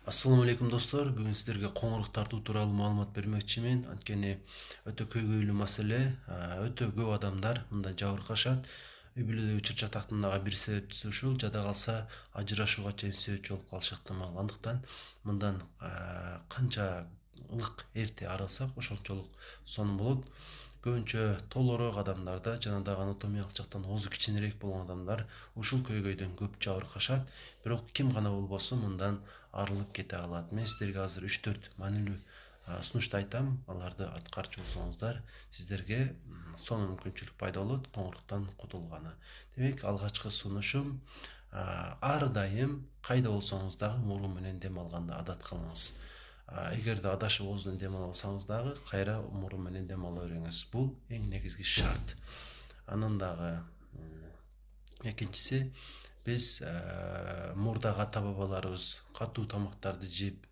Assalamu алейкум достор. Бүгін сіздерге қоңырлық тарту туралы маалымат бермекчимин. Анткени өтө көйгөйлүү маселе. Өтө көп адамдар мындан жабыркашат. Үй бүлөдөгү чыр-чатактын дагы бир себепчиси ушул. Жада калса ажырашууга чейин себепчи болуп калышы ыктымал. Андыктан мындан канчалык эрте арылсак ошончолук сонун болот. Көбүнчө толороок адамдарда жана дагы анатомиялык жактан оозу кичинерээк болгон адамдар ушул көйгөйдөн көп жабыркашат. Бирок ким гана болбосун мындан арылып кете алат. Мен сиздерге азыр 3-4 маанилүү сунушту айтам. Аларды аткарчу болсоңуздар, сиздерге сонун мүмкүнчүлүк пайда болот коңурлуктан кутулганы. Демек, алгачкы сунушум ар дайым кайда болсоңуз дагы мурун менен дем алганды адат кылыңыз. Эгерде адашып оозунан дем ала алсаңыз дагы кайра мурун менен дем ала бериңиз. Бул эң негизги шарт. Анан дагы экинчиси, биз мурдагы ата бабаларыбыз катуу тамактарды жеп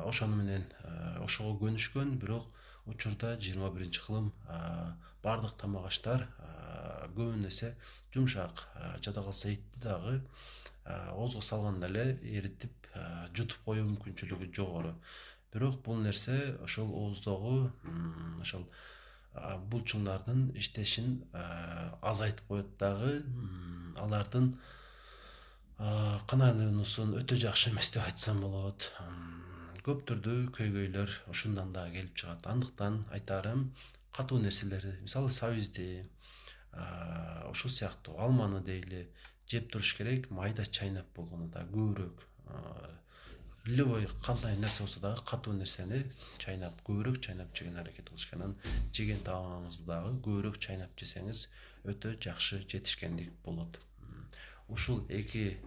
ошону менен ошого көнүшкөн, бирок учурда 21-кылым бардык тамак аштар көбүн эсе жумшак, жада калса этти дагы оозго салганда эле эритип жутуп коюу мүмкүнчүлүгү жогору. Бирок бул нерсе ошол ооздогу ошол булчуңдардын иштешин азайтып коет дагы, алардын кан айлануусун өтө жакшы эмес деп айтсам болот. Көп түрдүү көйгөйлөр ушундан да келип чыгат. Андыктан айтарым, катуу нерселерди, мисалы сабизди, ушул сыяктуу алманы дейли жеп туруш керек. Майда чайнап болгону да көбүрөөк, любой кандай нерсе болсо дагы катуу нерсени чайнап, көбүрөөк чайнап жеген аракет кылыш керек. Анан жеген тамагыңызды дагы көбүрөөк чайнап жесеңиз өтө жакшы жетишкендик болот. Ушул эки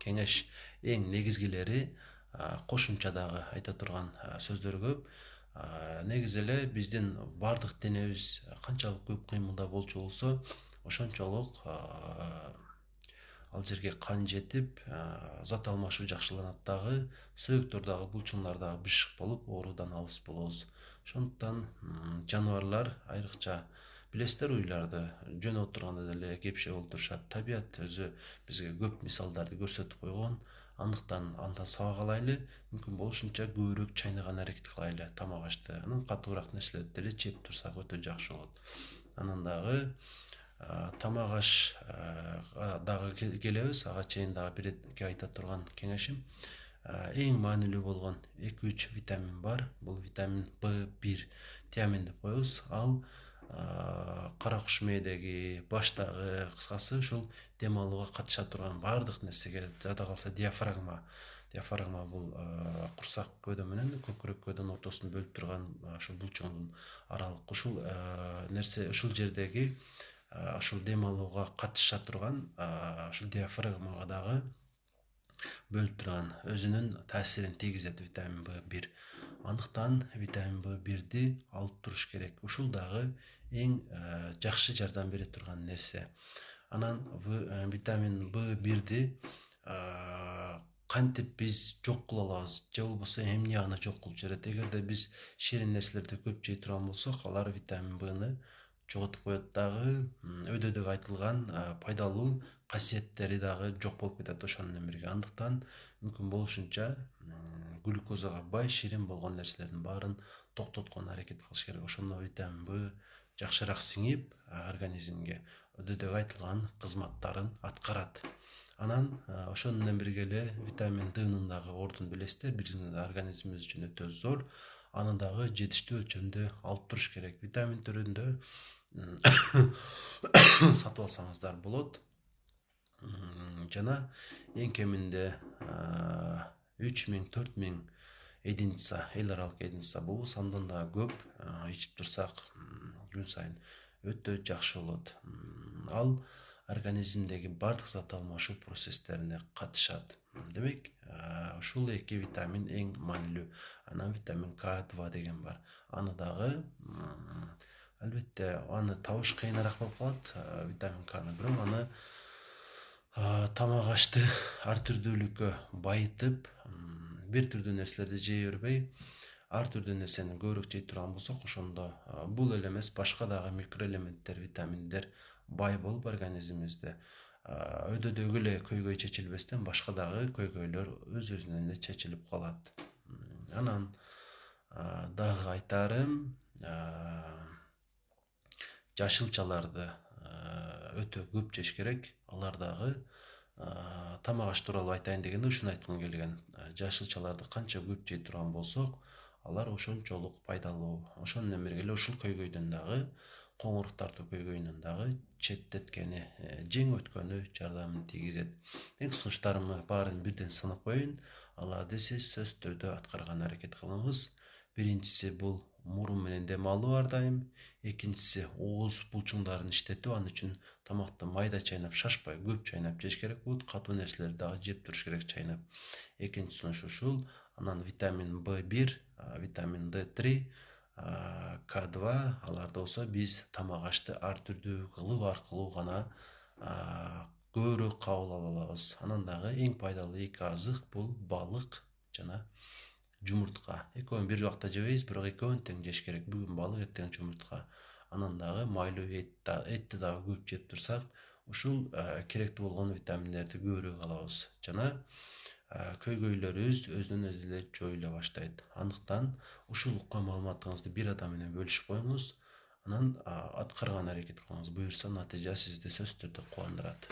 кеңеш эң негизгилери. Кошумча дагы айта турган сөздөр көп. Негизи эле биздин бардык денебиз канчалык көп кыймылда болчу болсо, ошончолук ал жерге кан жетип, зат алмашуу жакшыланат дагы, сөөктөр дагы, булчуңдар дагы бышык болуп, оорудан алыс болобуз. Ошондуктан жаныбарлар, айрыкча билесиздер, уйларды жөн отурганда деле кепше болуп турушат. Табият өзү бизге көп мисалдарды көрсөтүп койгон. Андыктан андан сабак алайлы, мүмкүн болушунча көбүрөөк чайнаган аракет кылайлы тамак ашты. Анан катуураак нерселерди деле жеп турсак өтө жакшы болот. Анан дагы тамак аш дагы келебиз. Ага чейин дагы бир эки айта турган кеңешим, эң маанилүү болгон 2-3 витамин бар. Бул витамин B1 тиамин деп коебуз. Ал кара куш мээдеги, баштагы, кыскасы ушул дем алууга катыша турган бардык нерсеге, жада калса диафрагма. Диафрагма бул курсак көөдө менен көкүрөк көөдөн ортосун бөлүп турган ушул булчуңдун аралык. Ушул нерсе, ушул жердеги ушул дем алууга катыша турган ушул диафрагмага дагы бөлүп турган өзүнүн таасирин тийгизет витамин B1. Андыктан витамин B1-ди алып туруш керек. Ушул дагы эң жакшы жардам бере турган нерсе. Анан витамин B1-ди кантип биз жок кыла алабыз, же болбосо эмне аны жок кылып жиберет? Эгерде биз ширин нерселерди көп жей турган болсок, алар витамин Б-ны жоготуп коет дагы, өдөдөгү айтылган пайдалуу касиеттери дагы жок болуп кетет ошону менен бирге. Андыктан мүмкүн болушунча глюкозага бай, ширин болгон нерселердин баарын токтотконго аракет кылыш керек. Ошондо витамин Б жакшыраак сиңип, организмге өдөдөгү айтылган кызматтарын аткарат. Анан ошону менен бирге эле витамин Д'нын дагы ордун билесиздер, биздин организмибиз үчүн өтө зор. Аны дагы жетиштүү өлчөмдө алып туруш керек. Витамин түрүндө сатып алсаңыздар болот. Жана эң кеминде 3000-4000 единица, эл аралык единица болбос, андан да көп ичип турсак күн сайын өтө жакшы болот. Ал организмдеги бардык зат алмашуу процесстерине катышат. Демек, ушул эки витамин эң маанилүү. Анан витамин К2 деген бар. Аны дагы албетте аны табыш кыйыныраак болуп калат, витамин Кны, бирок аны тамак ашты ар түрдүүлүккө байытып, бир түрдүү нерселерди жей бербей, ар түрдүү нерсени көбүрөөк жей турган болсок, ошондо бул эле эмес, башка дагы микроэлементтер, витаминдер бай болуп организмибизде өдөдөгү эле көйгөй чечилбестен башка дагы көйгөйлөр өз өзүнөн эле чечилип калат. Анан дагы айтарым, жашылчаларды өтө көп жеш керек. Алар дагы тамак аш тууралуу айтайын дегенде ушуну айткым келген. Жашылчаларды канча көп жей турган болсок, алар ошончолук пайдалуу. Ошону менен бирге эле ушул көйгөйдөн дагы, коңурук тартуу көйгөйүнөн дагы четтеткени, жең өткөнү жардамын тийгизет. Эң сунуштарымы баарын бирден санап коеюн. Аларды сиз сөзсүз түрдө аткарган аракет кылыңыз. Биринчиси бул мурун менен дем алуу ар дайым. Экинчиси ооз булчуңдарын иштетүү. Ал үчүн тамакты майда чайнап, шашпай көп чайнап жеш керек болот. Катуу нерселерди дагы жеп туруш керек чайнап. Экинчи сунуш ушул. Анан витамин B1, витамин D3, K2 аларды болсо биз тамак ашты ар түрдүү кылуу аркылуу гана көбүрөөк кабыл ала алабыз. Анан дагы эң пайдалуу эки азык бул балык жана жумуртка. Экөөнү бир убакта жебейбиз, бирок экөөнү тең жеш керек. Бүгүн балык, эртең жумуртка. Анан дагы майлуу этти дагы көп жеп турсак, ушул керектүү болгон витаминдерди көбүрөөк алабыз. Жана көйгөйлөрүбүз өзүнөн өзү эле жоюла баштайт. Андыктан ушул уккан маалыматыңызды бир адам менен бөлүшүп коюңуз. Анан аткарган аракет кылыңыз. Буюрса натыйжа сизди сөзсүз түрдө кубандырат.